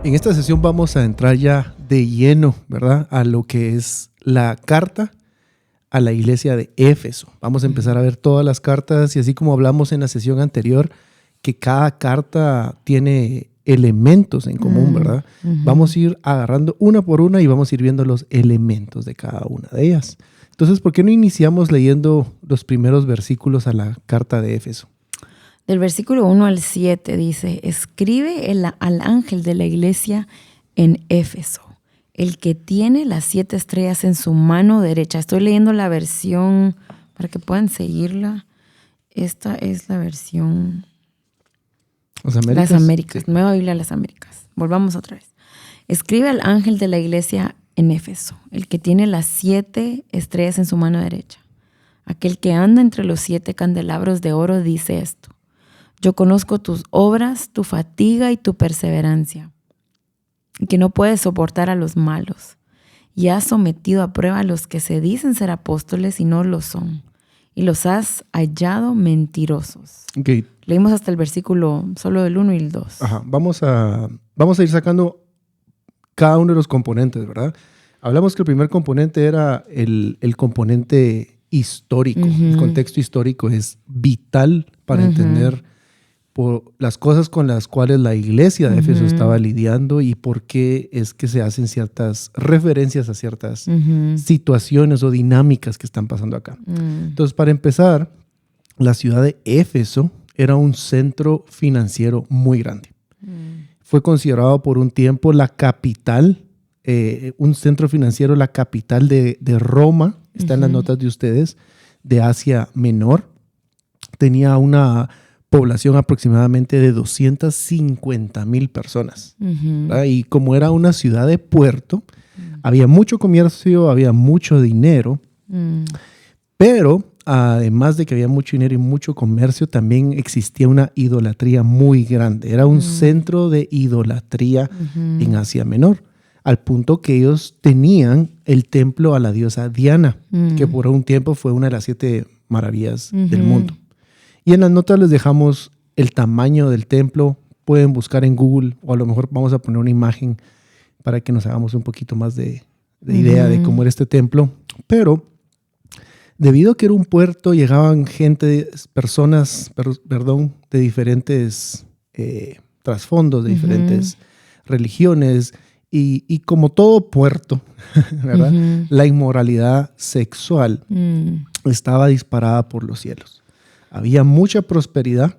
En esta sesión vamos a entrar ya de lleno, ¿verdad?, a lo que es la carta a la iglesia de Éfeso. Vamos a empezar a ver todas las cartas y así como hablamos en la sesión anterior, que cada carta tiene elementos en común, ¿verdad? Vamos a ir agarrando una por una y vamos a ir viendo los elementos de cada una de ellas. Entonces, ¿por qué no iniciamos leyendo los primeros versículos a la carta de Éfeso? Del versículo 1 al 7 dice: escribe al ángel de la iglesia en Éfeso, el que tiene las 7 estrellas en su mano derecha. Estoy leyendo la versión para que puedan seguirla. Esta es la versión... Las Américas, sí. Nueva Biblia de las Américas. Volvamos otra vez. Escribe al ángel de la iglesia en Éfeso, el que tiene las 7 estrellas en su mano derecha. Aquel que anda entre los 7 candelabros de oro dice esto: yo conozco tus obras, tu fatiga y tu perseverancia, y que no puedes soportar a los malos, y has sometido a prueba a los que se dicen ser apóstoles y no lo son, y los has hallado mentirosos. Okay. Leímos hasta el versículo solo del 1 y el 2. Ajá. Vamos a ir sacando cada uno de los componentes, ¿verdad? Hablamos que el primer componente era el componente histórico. El contexto histórico es vital para entender por las cosas con las cuales la iglesia de Éfeso estaba lidiando y por qué es que se hacen ciertas referencias a ciertas situaciones o dinámicas que están pasando acá. Entonces, para empezar, la ciudad de Éfeso era un centro financiero muy grande. Fue considerado por un tiempo la capital, un centro financiero, la capital de Roma, está en las notas de ustedes, de Asia Menor. Tenía una población aproximadamente de 250,000 personas. Y como era una ciudad de puerto, había mucho comercio, había mucho dinero, pero además de que había mucho dinero y mucho comercio, también existía una idolatría muy grande. Era un centro de idolatría en Asia Menor, al punto que ellos tenían el templo a la diosa Diana, que por un tiempo fue una de las 7 maravillas del mundo. Y en las notas les dejamos el tamaño del templo. Pueden buscar en Google o a lo mejor vamos a poner una imagen para que nos hagamos un poquito más de idea de cómo era este templo. Pero debido a que era un puerto, llegaban personas de diferentes trasfondos, de diferentes religiones. Y como todo puerto, ¿verdad? La inmoralidad sexual estaba disparada por los cielos. Había mucha prosperidad,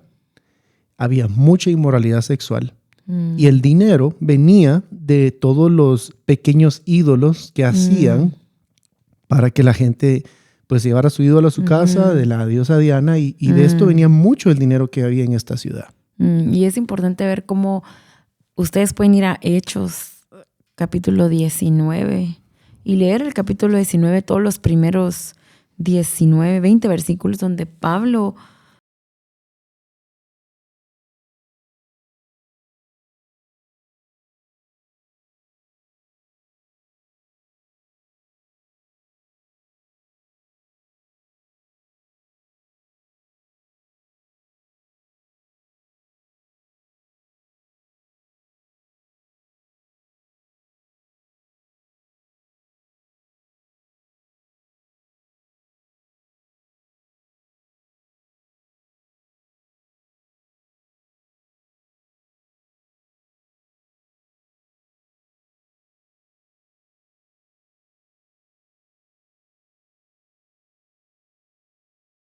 había mucha inmoralidad sexual y el dinero venía de todos los pequeños ídolos que hacían para que la gente pues llevara su ídolo a su casa, de la diosa Diana, y de esto venía mucho el dinero que había en esta ciudad. Y es importante ver cómo ustedes pueden ir a Hechos capítulo 19 y leer el capítulo 19, todos los primeros 19, 20 versículos donde Pablo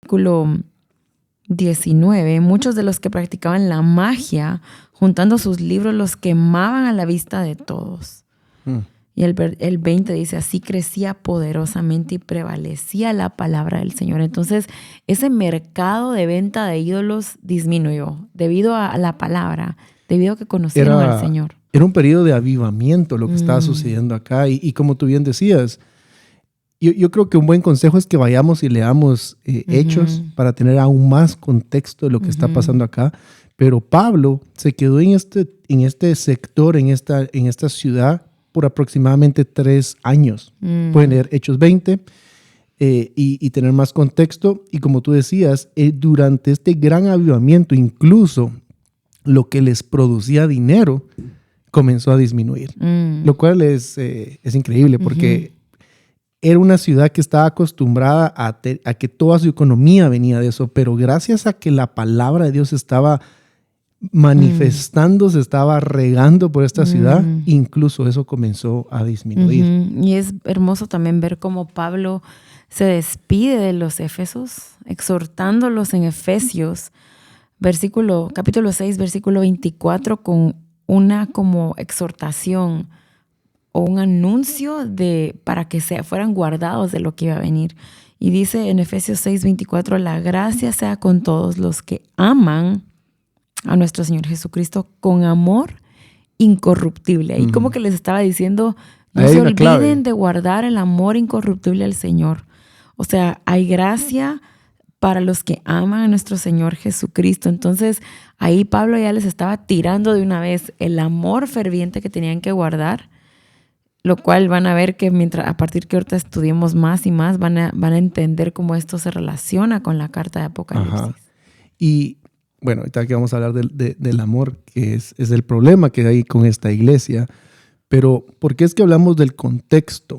versículo 19, muchos de los que practicaban la magia, juntando sus libros, los quemaban a la vista de todos. Y el 20 dice: así crecía poderosamente y prevalecía la palabra del Señor. Entonces, ese mercado de venta de ídolos disminuyó debido a la palabra, debido a que conocieron al Señor. Era un periodo de avivamiento lo que estaba sucediendo acá. Y como tú bien decías, yo creo que un buen consejo es que vayamos y leamos Hechos para tener aún más contexto de lo que está pasando acá. Pero Pablo se quedó en este sector, en esta ciudad, por aproximadamente 3 años. Pueden leer Hechos 20 y tener más contexto. Y como tú decías, durante este gran avivamiento, incluso lo que les producía dinero comenzó a disminuir. Lo cual es increíble porque era una ciudad que estaba acostumbrada a que toda su economía venía de eso, pero gracias a que la palabra de Dios estaba manifestando, se estaba regando por esta ciudad, incluso eso comenzó a disminuir. Y es hermoso también ver cómo Pablo se despide de los Éfesos, exhortándolos en Efesios, capítulo 6, versículo 24, con una como exhortación o un anuncio para que fueran guardados de lo que iba a venir. Y dice en Efesios 6, 24, la gracia sea con todos los que aman a nuestro Señor Jesucristo con amor incorruptible. Ahí como que les estaba diciendo, no se olviden de guardar el amor incorruptible al Señor. O sea, hay gracia para los que aman a nuestro Señor Jesucristo. Entonces, ahí Pablo ya les estaba tirando de una vez el amor ferviente que tenían que guardar, lo cual van a ver que a partir que ahorita estudiemos más y más, van a entender cómo esto se relaciona con la carta de Apocalipsis. Ajá. Y bueno, ahorita que vamos a hablar del amor, que es el problema que hay con esta iglesia, pero ¿por qué es que hablamos del contexto?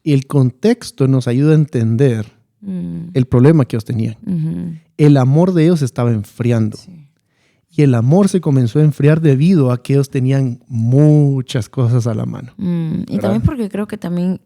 Y el contexto nos ayuda a entender el problema que ellos tenían. El amor de ellos estaba enfriando. Sí. Y el amor se comenzó a enfriar debido a que ellos tenían muchas cosas a la mano. Y también porque creo que también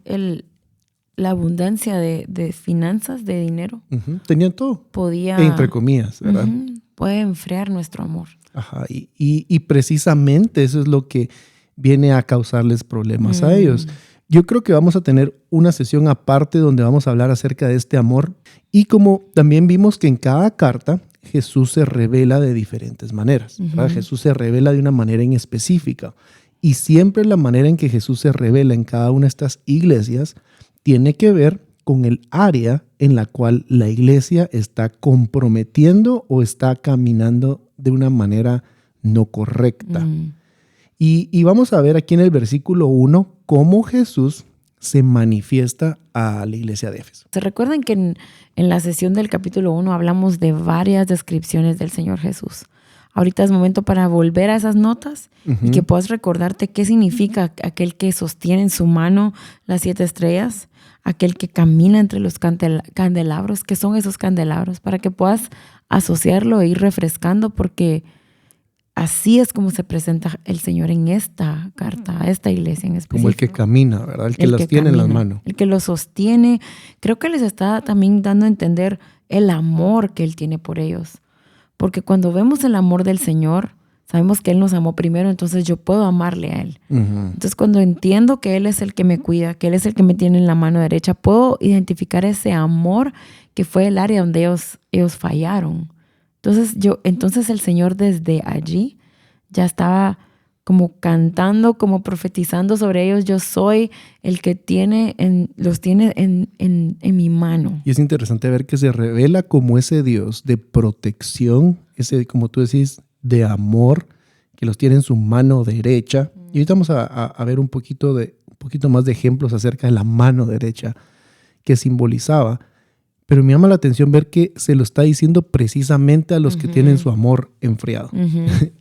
la abundancia de finanzas, de dinero. Tenían todo. Podía... Entre comillas, ¿verdad? Puede enfriar nuestro amor. Ajá. Y precisamente eso es lo que viene a causarles problemas a ellos. Yo creo que vamos a tener una sesión aparte donde vamos a hablar acerca de este amor. Y como también vimos que en cada carta Jesús se revela de diferentes maneras. Jesús se revela de una manera en específica. Y siempre la manera en que Jesús se revela en cada una de estas iglesias tiene que ver con el área en la cual la iglesia está comprometiendo o está caminando de una manera no correcta. Y vamos a ver aquí en el versículo 1 cómo Jesús se manifiesta a la iglesia de Éfeso. ¿Se recuerdan que en la sesión del capítulo 1 hablamos de varias descripciones del Señor Jesús? Ahorita es momento para volver a esas notas y que puedas recordarte qué significa aquel que sostiene en su mano las 7 estrellas, aquel que camina entre los candelabros. ¿Qué son esos candelabros? Para que puedas asociarlo e ir refrescando, porque así es como se presenta el Señor en esta carta, a esta iglesia en específico. Como el que camina, ¿verdad? El que las tiene en las manos. El que los sostiene. Creo que les está también dando a entender el amor que Él tiene por ellos. Porque cuando vemos el amor del Señor, sabemos que Él nos amó primero, entonces yo puedo amarle a Él. Entonces cuando entiendo que Él es el que me cuida, que Él es el que me tiene en la mano derecha, puedo identificar ese amor que fue el área donde ellos fallaron. Entonces el Señor desde allí ya estaba como cantando, como profetizando sobre ellos. Yo soy el que los tiene en mi mano. Y es interesante ver que se revela como ese Dios de protección, ese, como tú decís, de amor, que los tiene en su mano derecha. Y ahorita vamos a ver un poquito más de ejemplos acerca de la mano derecha que simbolizaba. Pero me llama la atención ver que se lo está diciendo precisamente a los que tienen su amor enfriado.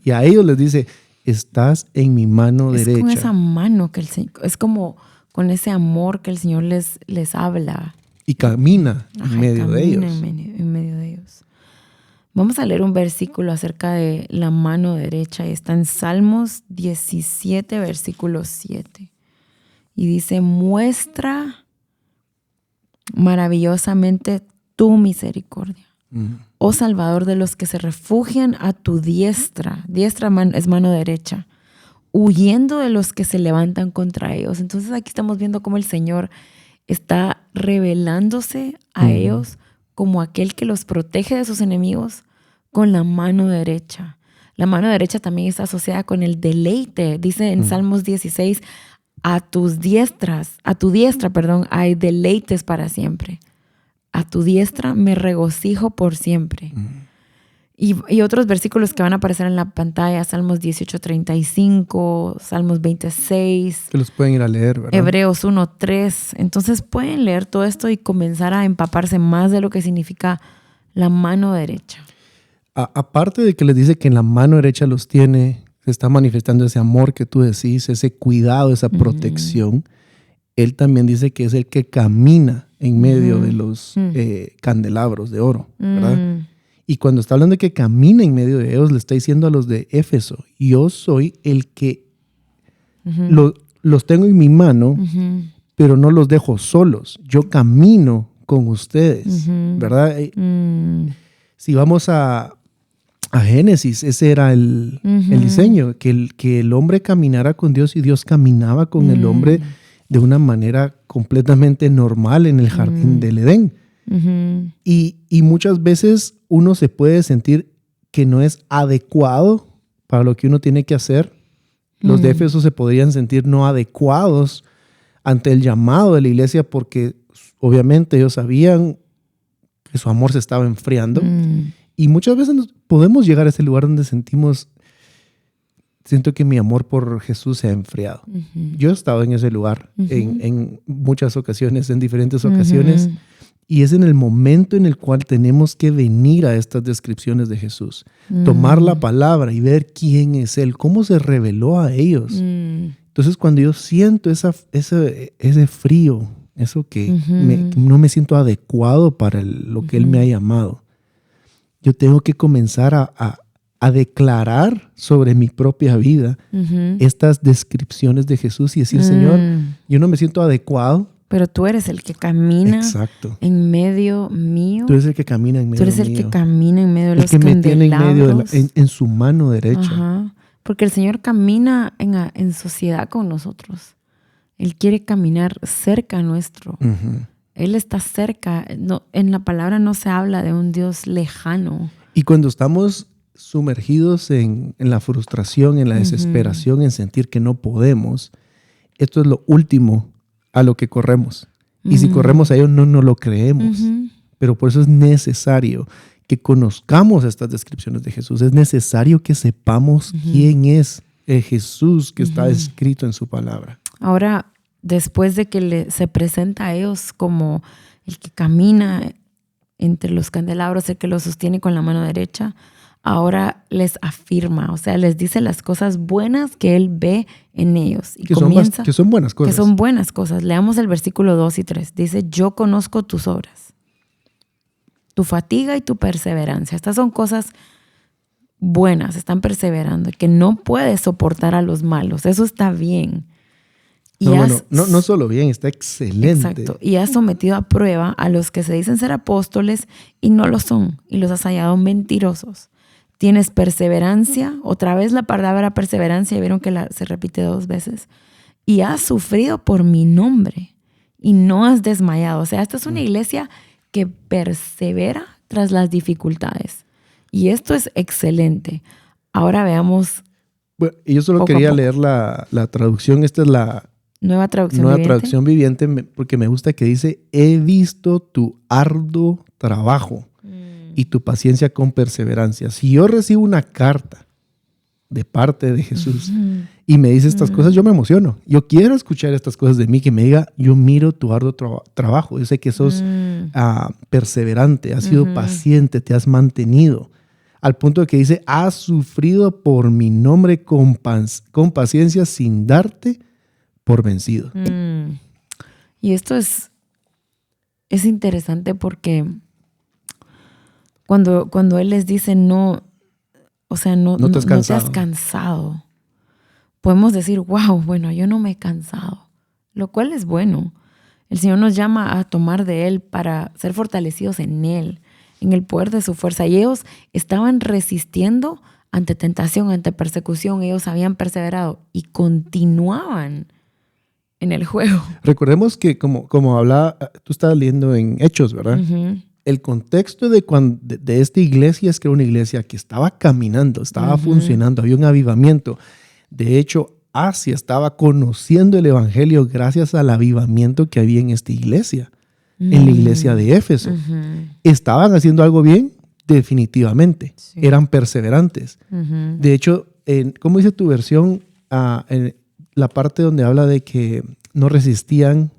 Y a ellos les dice, estás en mi mano derecha. Es con esa mano que es como con ese amor que el Señor les habla. Y camina en medio de ellos. En medio de ellos. Vamos a leer un versículo acerca de la mano derecha. Está en Salmos 17, versículo 7. Y dice, muestra maravillosamente tu misericordia, oh Salvador de los que se refugian a tu diestra. Diestra es mano derecha, huyendo de los que se levantan contra ellos. Entonces aquí estamos viendo cómo el Señor está revelándose a ellos como aquel que los protege de sus enemigos con la mano derecha. La mano derecha también está asociada con el deleite. Dice en Salmos 16, a tu diestra, hay deleites para siempre. A tu diestra me regocijo por siempre. Y otros versículos que van a aparecer en la pantalla, Salmos 18:35, Salmos 26. Que los pueden ir a leer, ¿verdad? Hebreos 1:3. Entonces pueden leer todo esto y comenzar a empaparse más de lo que significa la mano derecha. Aparte de que les dice que en la mano derecha los tiene, se está manifestando ese amor que tú decís, ese cuidado, esa protección. Él también dice que es el que camina en medio de los candelabros de oro, ¿verdad? Y cuando está hablando de que camina en medio de ellos, le está diciendo a los de Éfeso, yo soy el que los tengo en mi mano, pero no los dejo solos. Yo camino con ustedes, ¿verdad? Si vamos a Génesis, ese era el diseño, que el hombre caminara con Dios y Dios caminaba con el hombre de una manera completamente normal en el jardín del Edén. Y muchas veces uno se puede sentir que no es adecuado para lo que uno tiene que hacer. Los de Éfeso se podrían sentir no adecuados ante el llamado de la iglesia porque obviamente ellos sabían que su amor se estaba enfriando. Y muchas veces podemos llegar a ese lugar donde siento que mi amor por Jesús se ha enfriado. Yo he estado en ese lugar en muchas ocasiones, en diferentes ocasiones. Y es en el momento en el cual tenemos que venir a estas descripciones de Jesús. Tomar la palabra y ver quién es Él, cómo se reveló a ellos. Entonces, cuando yo siento ese frío, eso que no me siento adecuado para lo que Él me ha llamado, yo tengo que comenzar a declarar sobre mi propia vida estas descripciones de Jesús y decir, Señor, yo no me siento adecuado. Pero tú eres el que camina en medio mío. Tú eres el que camina en medio mío. Tú eres el que camina en medio de los candelabros. El que me candelabros. tiene en medio en su mano derecha. Ajá. Porque el Señor camina en sociedad con nosotros. Él quiere caminar cerca nuestro. Él está cerca. No, en la palabra no se habla de un Dios lejano. Y cuando estamos sumergidos en la frustración, en la desesperación, en sentir que no podemos, esto es lo último a lo que corremos. Y si corremos a ello, no lo creemos. Pero por eso es necesario que conozcamos estas descripciones de Jesús. Es necesario que sepamos quién es el Jesús que está escrito en su palabra. Ahora, después de que se presenta a ellos como el que camina entre los candelabros, el que los sostiene con la mano derecha, ahora les afirma, o sea, les dice las cosas buenas que Él ve en ellos. Y que son buenas cosas. Que son buenas cosas. Leamos el versículo 2 y 3. Dice, yo conozco tus obras, tu fatiga y tu perseverancia. Estas son cosas buenas, están perseverando, que no puedes soportar a los malos. Eso está bien. Y no solo bien, está excelente. Exacto. Y has sometido a prueba a los que se dicen ser apóstoles y no lo son, y los has hallado mentirosos. Tienes perseverancia, otra vez la palabra perseverancia, vieron que se repite 2 veces, y has sufrido por mi nombre y no has desmayado. O sea, esta es una iglesia que persevera tras las dificultades. Y esto es excelente. Ahora veamos. Bueno, yo solo quería leer la traducción. Esta es la nueva traducción viviente, porque me gusta que dice, he visto tu arduo trabajo y tu paciencia con perseverancia. Si yo recibo una carta de parte de Jesús y me dice estas cosas, yo me emociono. Yo quiero escuchar estas cosas de mí, que me diga, yo miro tu arduo trabajo. Yo sé que sos perseverante, has sido paciente, te has mantenido. Al punto de que dice, has sufrido por mi nombre con paciencia sin darte por vencido. Y esto es interesante porque cuando Él les dice no te has cansado, podemos decir, wow, bueno, yo no me he cansado, lo cual es bueno. El Señor nos llama a tomar de Él para ser fortalecidos en Él, en el poder de su fuerza. Y ellos estaban resistiendo ante tentación, ante persecución. Ellos habían perseverado y continuaban en el juego. Recordemos que como hablaba, tú estabas leyendo en Hechos, ¿verdad? El contexto de esta iglesia es que era una iglesia que estaba caminando, estaba funcionando, había un avivamiento. De hecho, Asia estaba conociendo el evangelio gracias al avivamiento que había en esta iglesia, en la iglesia de Éfeso. ¿Estaban haciendo algo bien? Definitivamente. Sí. Eran perseverantes. De hecho, ¿cómo dice tu versión? En la parte donde habla de que no resistían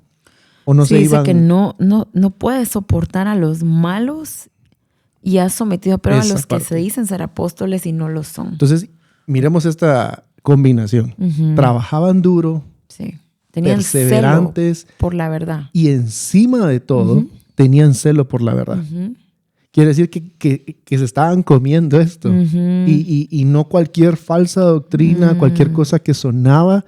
o no se iban. Dice que no puedes soportar a los malos y has sometido a prueba a los que se dicen ser apóstoles y no lo son. Entonces, miremos esta combinación. Trabajaban duro, sí. Tenían perseverantes celo por la verdad. y encima de todo tenían celo por la verdad. Quiere decir que se estaban comiendo esto y no cualquier falsa doctrina, cualquier cosa que sonaba.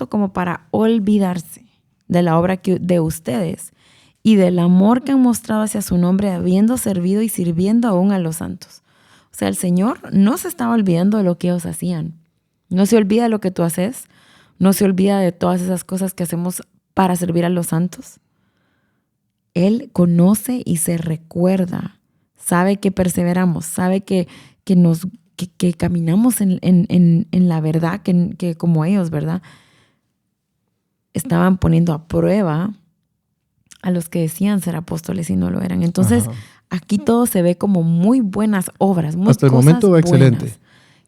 Como para olvidarse de la obra de ustedes y del amor que han mostrado hacia su nombre, habiendo servido y sirviendo aún a los santos. O sea, el Señor no se estaba olvidando de lo que ellos hacían. No se olvida de lo que tú haces. No se olvida de todas esas cosas que hacemos para servir a los santos. Él conoce y se recuerda. Sabe que perseveramos. Sabe que caminamos en la verdad, que como ellos, ¿verdad? Estaban poniendo a prueba a los que decían ser apóstoles y no lo eran. Entonces, aquí todo se ve como muy buenas obras, muy hasta el cosas momento va excelente buenas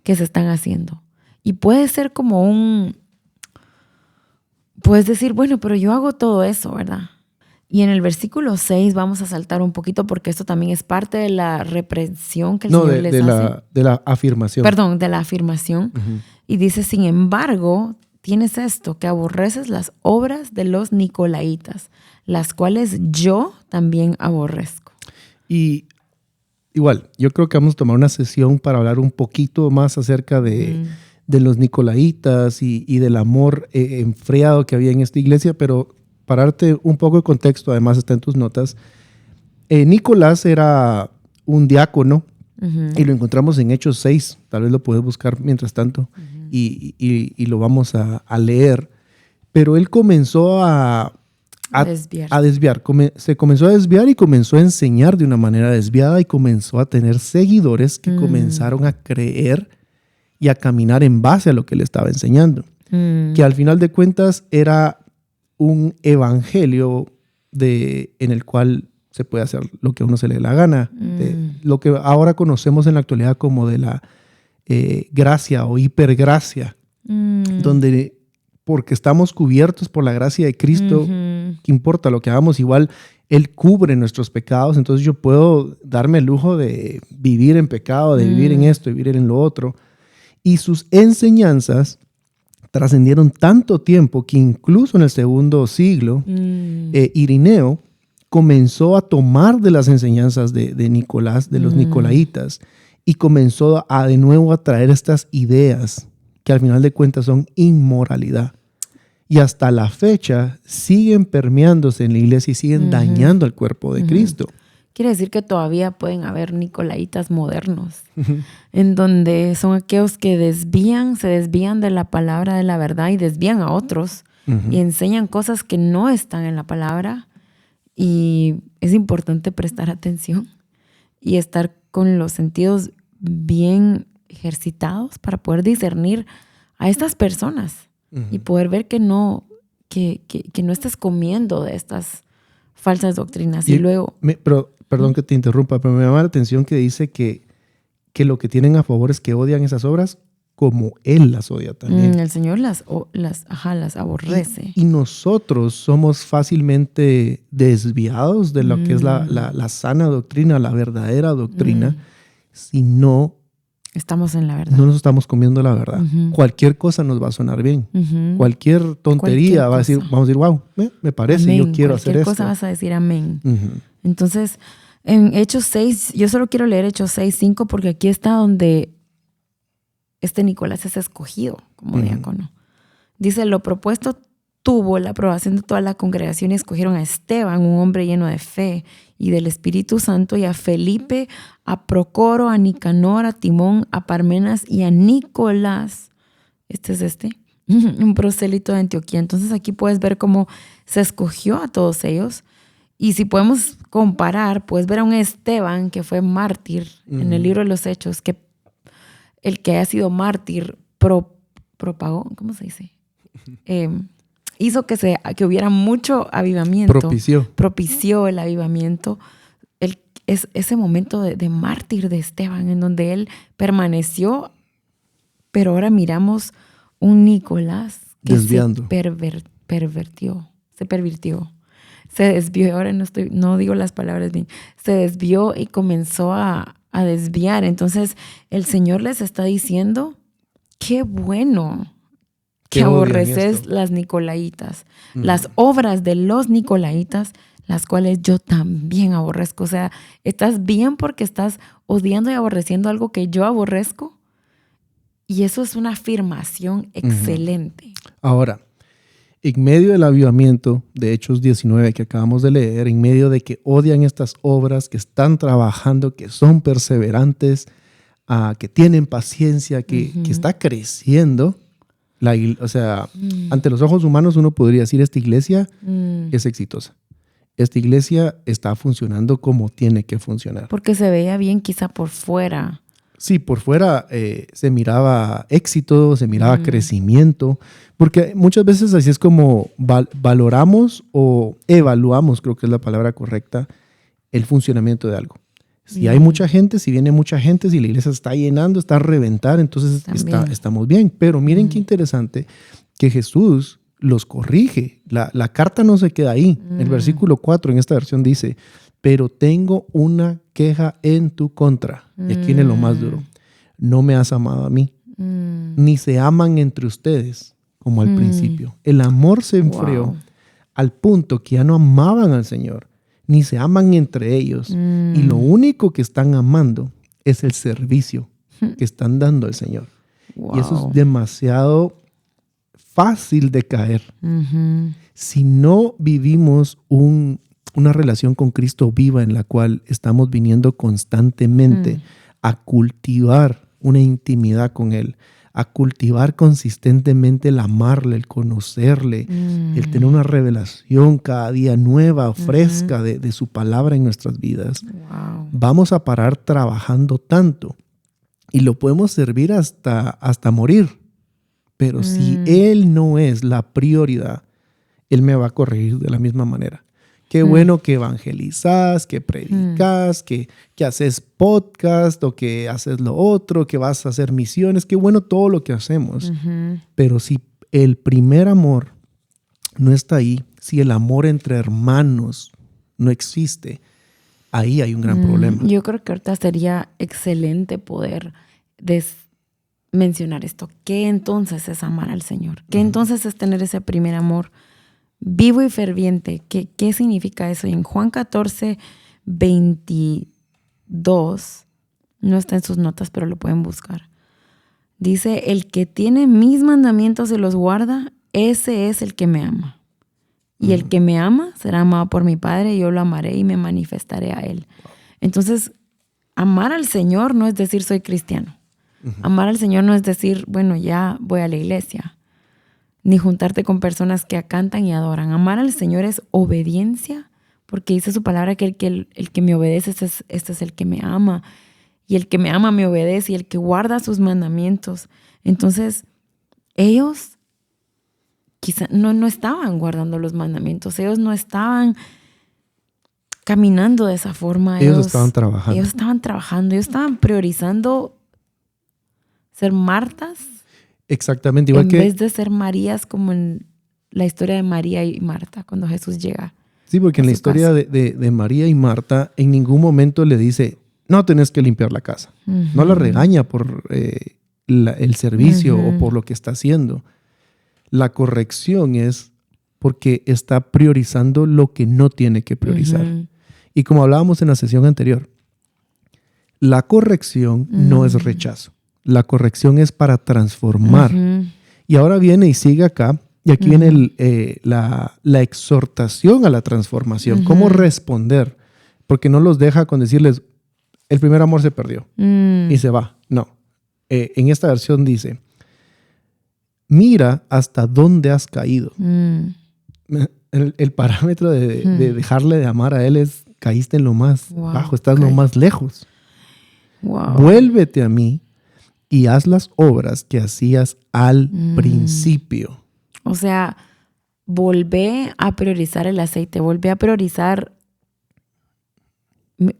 que se están haciendo. Y puede ser como puedes decir, bueno, pero yo hago todo eso, ¿verdad? Y en el versículo 6 vamos a saltar un poquito porque esto también es parte de la reprensión que el Señor les hace. De la afirmación. Perdón, de la afirmación. Y dice, sin embargo, tienes esto, que aborreces las obras de los nicolaitas, las cuales yo también aborrezco. Y igual, yo creo que vamos a tomar una sesión para hablar un poquito más acerca de los nicolaitas y del amor enfriado que había en esta iglesia, pero para darte un poco de contexto, además está en tus notas, Nicolás era un diácono y lo encontramos en Hechos 6, tal vez lo puedes buscar mientras tanto. Y lo vamos a leer, pero él comenzó a desviar. Se comenzó a desviar y comenzó a enseñar de una manera desviada y comenzó a tener seguidores que comenzaron a creer y a caminar en base a lo que él estaba enseñando. Que al final de cuentas era un evangelio en el cual se puede hacer lo que a uno se le dé la gana. Lo que ahora conocemos en la actualidad como de la gracia o hipergracia, donde porque estamos cubiertos por la gracia de Cristo, ¿qué importa lo que hagamos? Igual Él cubre nuestros pecados, entonces yo puedo darme el lujo de vivir en pecado, de vivir en esto, de vivir en lo otro. Y sus enseñanzas trascendieron tanto tiempo que incluso en el segundo siglo, Irineo comenzó a tomar de las enseñanzas de Nicolás, de los nicolaitas, y comenzó de nuevo a traer estas ideas que al final de cuentas son inmoralidad. Y hasta la fecha siguen permeándose en la iglesia y siguen dañando al cuerpo de Cristo. Quiere decir que todavía pueden haber nicolaitas modernos, en donde son aquellos que se desvían de la palabra de la verdad y desvían a otros y enseñan cosas que no están en la palabra. Y es importante prestar atención y estar con los sentidos bien ejercitados para poder discernir a estas personas y poder ver que no estés comiendo de estas falsas doctrinas. Y luego... Perdón que te interrumpa, pero me llama la atención que dice que lo que tienen a favor es que odian esas obras como Él las odia también. El Señor las aborrece. Y nosotros somos fácilmente desviados de lo que es la sana doctrina, la verdadera doctrina, si no estamos en la verdad. No nos estamos comiendo la verdad. Cualquier cosa nos va a sonar bien. Cualquier tontería vamos a decir, wow, me parece, amén. Yo quiero hacer esto. Cualquier cosa vas a decir amén. Entonces, en Hechos 6, yo solo quiero leer Hechos 6:5 porque aquí está donde Nicolás es escogido como diácono. Dice, lo propuesto tuvo la aprobación de toda la congregación y escogieron a Esteban, un hombre lleno de fe y del Espíritu Santo, y a Felipe, a Procoro, a Nicanor, a Timón, a Parmenas y a Nicolás, un prosélito de Antioquía. Entonces aquí puedes ver cómo se escogió a todos ellos. Y si podemos comparar, puedes ver a un Esteban que fue mártir en el libro de los Hechos, que el que haya sido mártir propagó, ¿cómo se dice? Hizo que hubiera mucho avivamiento. Propició el avivamiento. Es ese momento de mártir de Esteban, en donde él permaneció, pero ahora miramos un Nicolás que desviando. Se pervirtió. Se desvió, ahora no digo las palabras bien, se desvió y comenzó a desviar. Entonces el Señor les está diciendo, qué bueno que aborreces las nicolaitas, las obras de los nicolaitas, las cuales yo también aborrezco. O sea, ¿estás bien porque estás odiando y aborreciendo algo que yo aborrezco? Y eso es una afirmación excelente. Ahora, en medio del avivamiento de Hechos 19 que acabamos de leer, en medio de que odian estas obras, que están trabajando, que son perseverantes, que tienen paciencia, que está creciendo, ante los ojos humanos uno podría decir, esta iglesia es exitosa. Esta iglesia está funcionando como tiene que funcionar. Porque se veía bien quizá por fuera. Sí, por fuera se miraba éxito, se miraba crecimiento, porque muchas veces así es como valoramos o evaluamos, creo que es la palabra correcta, el funcionamiento de algo. Si hay mucha gente, si viene mucha gente, si la iglesia está llenando, está a reventar, entonces estamos bien. Pero miren qué interesante que Jesús los corrige. La carta no se queda ahí. El versículo 4 en esta versión dice, pero tengo una queja en tu contra. Y aquí viene lo más duro. No me has amado a mí, ni se aman entre ustedes como al principio. El amor se enfrió al punto que ya no amaban al Señor, ni se aman entre ellos. Y lo único que están amando es el servicio que están dando al Señor. Y eso es demasiado fácil de caer. Si no vivimos una relación con Cristo viva en la cual estamos viniendo constantemente a cultivar una intimidad con Él, a cultivar consistentemente el amarle, el conocerle, el tener una revelación cada día nueva, fresca de su palabra en nuestras vidas, vamos a parar trabajando tanto y lo podemos servir hasta morir. Pero si Él no es la prioridad, Él me va a corregir de la misma manera. Qué bueno que evangelizas, que predicas, que haces podcast o que haces lo otro, que vas a hacer misiones. Qué bueno todo lo que hacemos. Pero si el primer amor no está ahí, si el amor entre hermanos no existe, ahí hay un gran problema. Yo creo que ahorita sería excelente poder mencionar esto. ¿Qué entonces es amar al Señor? ¿Qué entonces es tener ese primer amor vivo y ferviente? ¿Qué significa eso? Y en Juan 14, 22, no está en sus notas, pero lo pueden buscar. Dice, el que tiene mis mandamientos y los guarda, ese es el que me ama. Y el que me ama será amado por mi Padre, y yo lo amaré y me manifestaré a Él. Entonces, amar al Señor no es decir soy cristiano. Amar al Señor no es decir, bueno, ya voy a la iglesia, ni juntarte con personas que cantan y adoran. Amar al Señor es obediencia, porque dice su palabra que el que me obedece, este es el que me ama. Y el que me ama me obedece, y el que guarda sus mandamientos. Entonces, ellos quizá no estaban guardando los mandamientos. Ellos no estaban caminando de esa forma. Ellos estaban trabajando. Ellos estaban priorizando ser Martas. Exactamente, igual en vez de ser Marías, como en la historia de María y Marta, cuando Jesús llega. Sí, porque en la historia de María y Marta, en ningún momento le dice, no tenés que limpiar la casa. No la regaña por el servicio o por lo que está haciendo. La corrección es porque está priorizando lo que no tiene que priorizar. Y como hablábamos en la sesión anterior, la corrección no es rechazo. La corrección es para transformar. Y ahora viene y sigue acá. Y aquí viene la exhortación a la transformación. ¿Cómo responder? Porque no los deja con decirles, el primer amor se perdió y se va. No. En esta versión dice, mira hasta dónde has caído. El parámetro de dejarle de amar a Él es, caíste en lo más bajo, estás lo más lejos. Vuélvete a mí y haz las obras que hacías al principio. O sea, volvé a priorizar el aceite, volvé a priorizar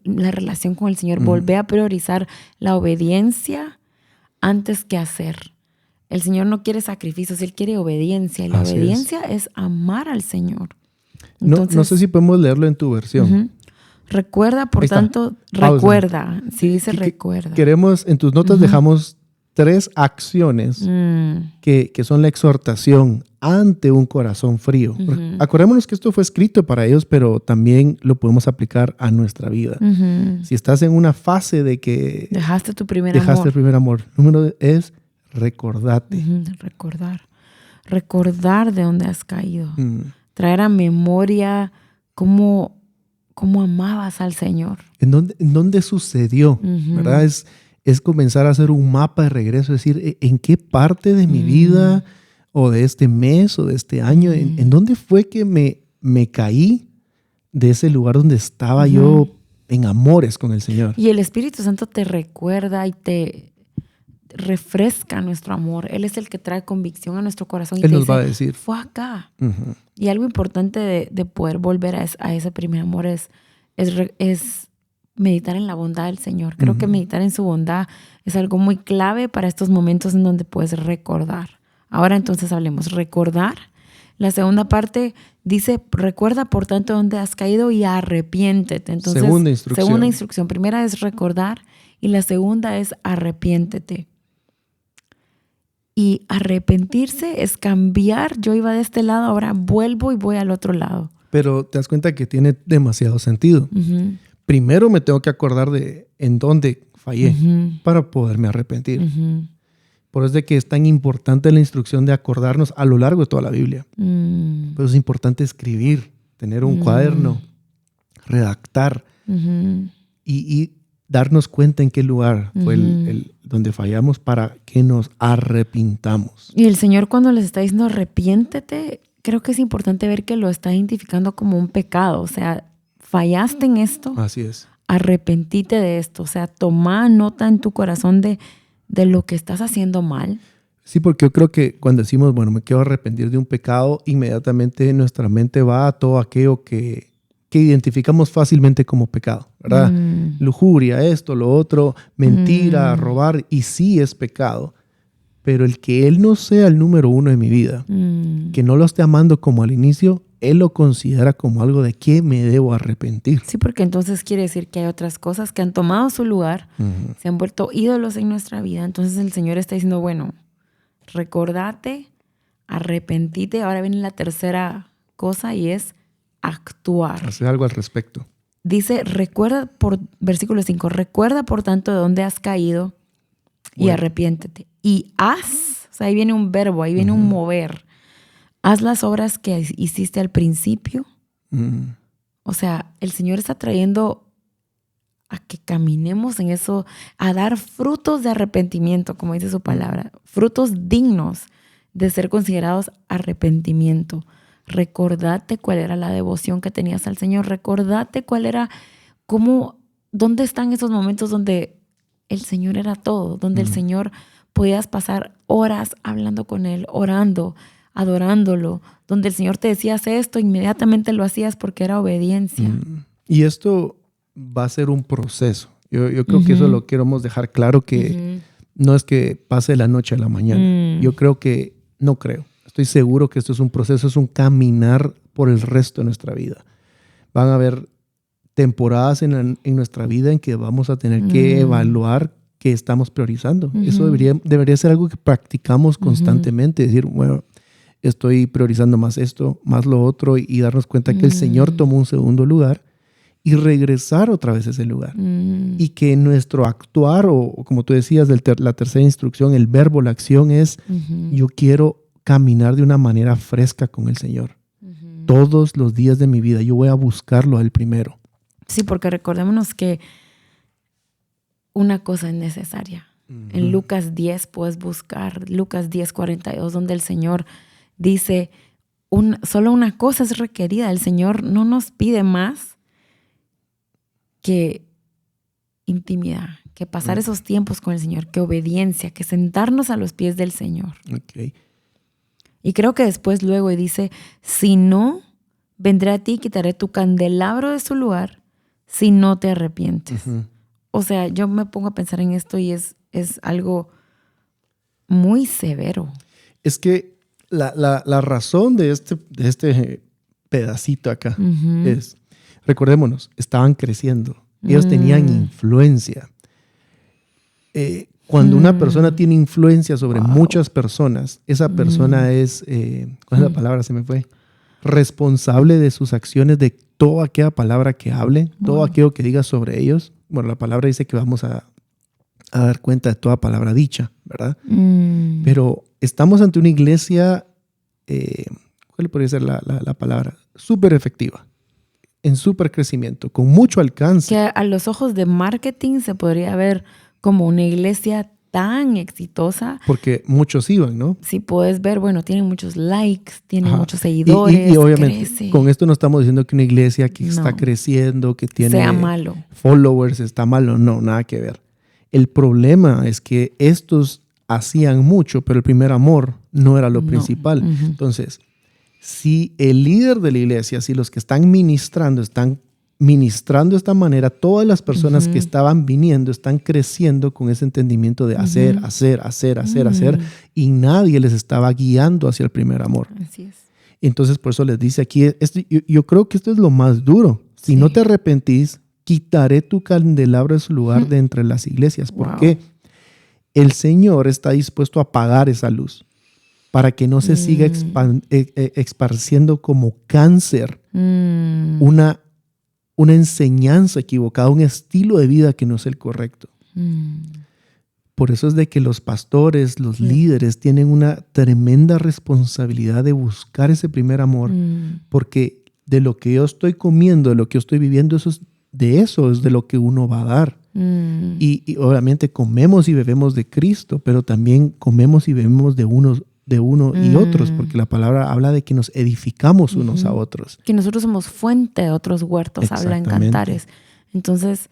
la relación con el Señor, volvé a priorizar la obediencia antes que hacer. El Señor no quiere sacrificios, Él quiere obediencia. Y la obediencia es amar al Señor. Entonces, no sé si podemos leerlo en tu versión. Recuerda, por tanto, recuerda. Si dice recuerda. Queremos, en tus notas dejamos 3 acciones que son la exhortación ante un corazón frío. Acordémonos que esto fue escrito para ellos, pero también lo podemos aplicar a nuestra vida. Si estás en una fase de que dejaste tu primer el primer amor, número es recordate. Recordar de dónde has caído. Traer a memoria cómo amabas al Señor. ¿En dónde sucedió? ¿Verdad? Es comenzar a hacer un mapa de regreso, es decir, ¿en qué parte de mi vida o de este mes o de este año, en dónde fue que me caí de ese lugar donde estaba yo en amores con el Señor? Y el Espíritu Santo te recuerda y te refresca nuestro amor. Él es el que trae convicción a nuestro corazón. Y Él te nos dice, va a decir. Fue acá. Y algo importante de poder volver a ese primer amor es meditar en la bondad del Señor. Creo que meditar en su bondad es algo muy clave para estos momentos en donde puedes recordar. Ahora entonces hablemos. Recordar. La segunda parte dice, recuerda por tanto dónde has caído y arrepiéntete. Entonces, segunda instrucción. Primera es recordar y la segunda es arrepiéntete. Y arrepentirse es cambiar. Yo iba de este lado, ahora vuelvo y voy al otro lado. Pero te das cuenta que tiene demasiado sentido. Primero me tengo que acordar de en dónde fallé para poderme arrepentir. Por eso es de que es tan importante la instrucción de acordarnos a lo largo de toda la Biblia. Pero es importante escribir, tener un cuaderno, redactar y darnos cuenta en qué lugar fue el donde fallamos para que nos arrepintamos. Y el Señor cuando les está diciendo arrepiéntete, creo que es importante ver que lo está identificando como un pecado. O sea, fallaste en esto. Así es. Arrepentite de esto. O sea, toma nota en tu corazón de lo que estás haciendo mal. Sí, porque yo creo que cuando decimos, bueno, me quiero arrepentir de un pecado, inmediatamente nuestra mente va a todo aquello que identificamos fácilmente como pecado, ¿verdad? Lujuria, esto, lo otro, mentira, robar, y sí es pecado. Pero el que Él no sea el número 1 de mi vida, que no lo esté amando como al inicio, Él lo considera como algo de que me debo arrepentir. Sí, porque entonces quiere decir que hay otras cosas que han tomado su lugar, se han vuelto ídolos en nuestra vida. Entonces el Señor está diciendo, bueno, recordate, arrepentite. Ahora viene la tercera cosa y es actuar. Hacer algo al respecto. Dice, versículo 5, recuerda por tanto de dónde has caído y arrepiéntete. Y haz, o sea, ahí viene un verbo, ahí viene un mover. Haz las obras que hiciste al principio. O sea, el Señor está trayendo a que caminemos en eso, a dar frutos de arrepentimiento, como dice su palabra, frutos dignos de ser considerados arrepentimiento. Recordate cuál era la devoción que tenías al Señor. Recordate cuál era, dónde están esos momentos donde el Señor era todo, donde el Señor podías pasar horas hablando con Él, orando, adorándolo, donde el Señor te decía, haz esto, inmediatamente lo hacías porque era obediencia. Y esto va a ser un proceso. Yo creo que eso lo queremos dejar claro, que no es que pase la noche a la mañana. Yo creo que, no creo. Estoy seguro que esto es un proceso, es un caminar por el resto de nuestra vida. Van a haber temporadas en nuestra vida en que vamos a tener que evaluar qué estamos priorizando. Eso debería ser algo que practicamos constantemente. Decir, bueno, estoy priorizando más esto, más lo otro, y darnos cuenta que el Señor tomó un segundo lugar y regresar otra vez a ese lugar. Y que nuestro actuar, o como tú decías, la tercera instrucción, el verbo, la acción es, yo quiero caminar de una manera fresca con el Señor. Todos los días de mi vida yo voy a buscarlo a Él primero. Sí, porque recordémonos que una cosa es necesaria. En Lucas 10 puedes buscar, Lucas 10:42, donde el Señor dice, solo una cosa es requerida. El Señor no nos pide más que intimidad, que pasar esos tiempos con el Señor, que obediencia, que sentarnos a los pies del Señor. Okay. Y creo que después luego dice, si no, vendré a ti y quitaré tu candelabro de su lugar si no te arrepientes. O sea, yo me pongo a pensar en esto y es algo muy severo. Es que la razón de este pedacito acá es, recordémonos, estaban creciendo. Ellos tenían influencia. Cuando una persona tiene influencia sobre muchas personas, esa persona es, ¿cuál es la palabra? Se me fue. Responsable de sus acciones, de toda aquella palabra que hable, todo aquello que diga sobre ellos. Bueno, la palabra dice que vamos a dar cuenta de toda palabra dicha, ¿verdad? Pero estamos ante una iglesia, ¿cuál podría ser la palabra? Súper efectiva, en súper crecimiento, con mucho alcance. Que a los ojos de marketing se podría ver como una iglesia tan exitosa. Porque muchos iban, ¿no? Si puedes ver, bueno, tienen muchos likes, tienen muchos seguidores. Y obviamente, con esto no estamos diciendo que una iglesia que está creciendo, que tiene sea malo. Followers, está malo. No, nada que ver. El problema es que estos hacían mucho, pero el primer amor no era lo principal. Entonces, si el líder de la iglesia, si los que están ministrando de esta manera, todas las personas que estaban viniendo están creciendo con ese entendimiento de hacer, y nadie les estaba guiando hacia el primer amor. Así es. Entonces, por eso les dice aquí, yo creo que esto es lo más duro. Si no te arrepentís, quitaré tu candelabro de su lugar de entre las iglesias. ¿Por qué? El Señor está dispuesto a apagar esa luz para que no se siga esparciendo como cáncer una enseñanza equivocada, un estilo de vida que no es el correcto. Por eso es de que los pastores, los líderes tienen una tremenda responsabilidad de buscar ese primer amor, porque de lo que yo estoy comiendo, de lo que yo estoy viviendo, eso es de lo que uno va a dar. Y obviamente comemos y bebemos de Cristo, pero también comemos y bebemos de uno y otros, porque la palabra habla de que nos edificamos unos a otros. Que nosotros somos fuente de otros huertos, habla en Cantares. Entonces,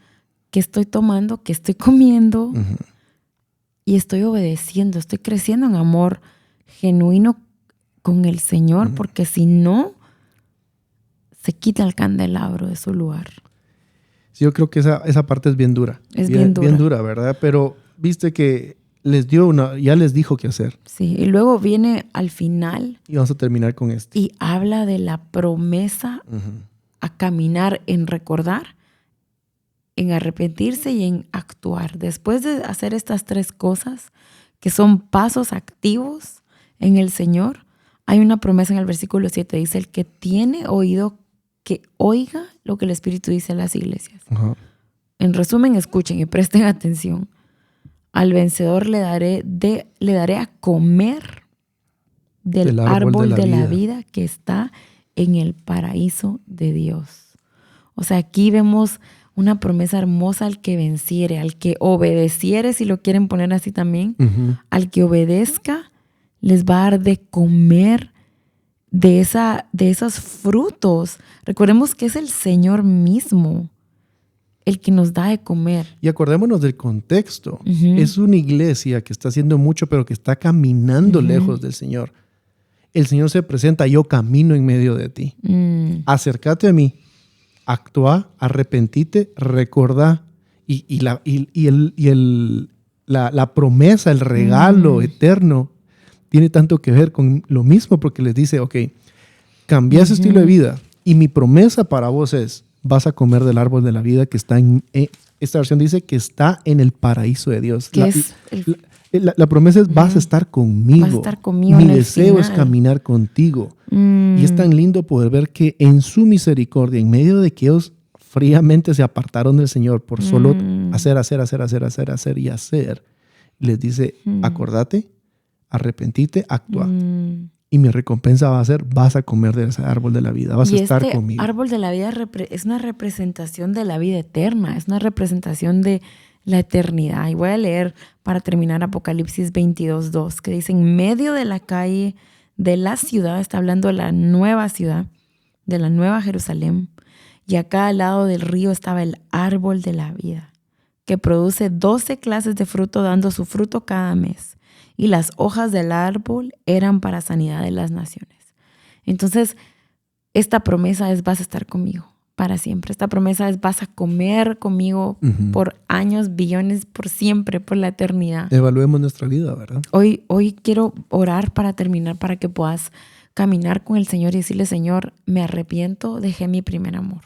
¿qué estoy tomando? ¿Qué estoy comiendo? Y estoy obedeciendo, estoy creciendo en amor genuino con el Señor, porque si no, se quita el candelabro de su lugar. Sí, yo creo que esa parte es bien dura. Es bien dura. Bien dura, ¿verdad? Pero viste que ya les dijo qué hacer. Sí, y luego viene al final. Y vamos a terminar con esto. Y habla de la promesa a caminar en recordar, en arrepentirse y en actuar. Después de hacer estas tres cosas, que son pasos activos en el Señor, hay una promesa en el versículo 7. Dice, el que tiene oído, que oiga lo que el Espíritu dice a las iglesias. En resumen, escuchen y presten atención. Al vencedor le daré a comer del árbol de la vida que está en el paraíso de Dios. O sea, aquí vemos una promesa hermosa al que venciere, al que obedeciere, si lo quieren poner así también, al que obedezca, les va a dar de comer de esos frutos. Recordemos que es el Señor mismo el que nos da de comer. Y acordémonos del contexto. Es una iglesia que está haciendo mucho, pero que está caminando lejos del Señor. El Señor se presenta, yo camino en medio de ti. Acércate a mí, actúa, arrepentite, recordá. Y la promesa, el regalo eterno, tiene tanto que ver con lo mismo, porque les dice, ok, cambia ese estilo de vida. Y mi promesa para vos es, vas a comer del árbol de la vida que está esta versión dice que está en el paraíso de Dios. La promesa es, vas a estar conmigo. Vas a estar conmigo. Mi deseo es caminar contigo. Y es tan lindo poder ver que en su misericordia, en medio de que ellos fríamente se apartaron del Señor por solo hacer, les dice, acordate, arrepentite, actúa. Y mi recompensa va a ser, vas a comer de ese árbol de la vida, vas a estar conmigo. El árbol de la vida es una representación de la vida eterna, es una representación de la eternidad. Y voy a leer para terminar Apocalipsis 22:2, que dice: en medio de la calle de la ciudad, está hablando de la nueva ciudad, de la nueva Jerusalén, y acá al lado del río estaba el árbol de la vida, que produce 12 clases de fruto, dando su fruto cada mes. Y las hojas del árbol eran para sanidad de las naciones. Entonces, esta promesa es: vas a estar conmigo para siempre. Esta promesa es: vas a comer conmigo por años, billones, por siempre, por la eternidad. Evaluemos nuestra vida, ¿verdad? Hoy quiero orar para terminar, para que puedas caminar con el Señor y decirle: Señor, me arrepiento, dejé mi primer amor.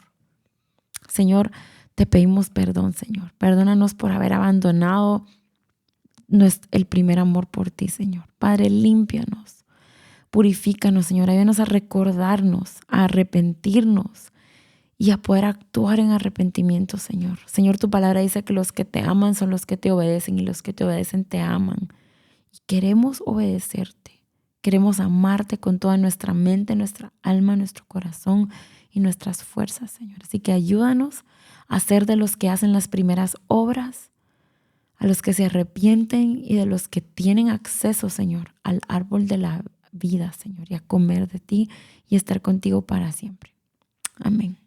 Señor, te pedimos perdón, Señor. Perdónanos por haber abandonado el primer amor por ti, Señor. Padre, límpianos, purifícanos, Señor. Ayúdanos a recordarnos, a arrepentirnos y a poder actuar en arrepentimiento, Señor. Señor, tu palabra dice que los que te aman son los que te obedecen y los que te obedecen te aman. Y queremos obedecerte. Queremos amarte con toda nuestra mente, nuestra alma, nuestro corazón y nuestras fuerzas, Señor. Así que ayúdanos a ser de los que hacen las primeras obras, a los que se arrepienten y de los que tienen acceso, Señor, al árbol de la vida, Señor, y a comer de ti y estar contigo para siempre. Amén.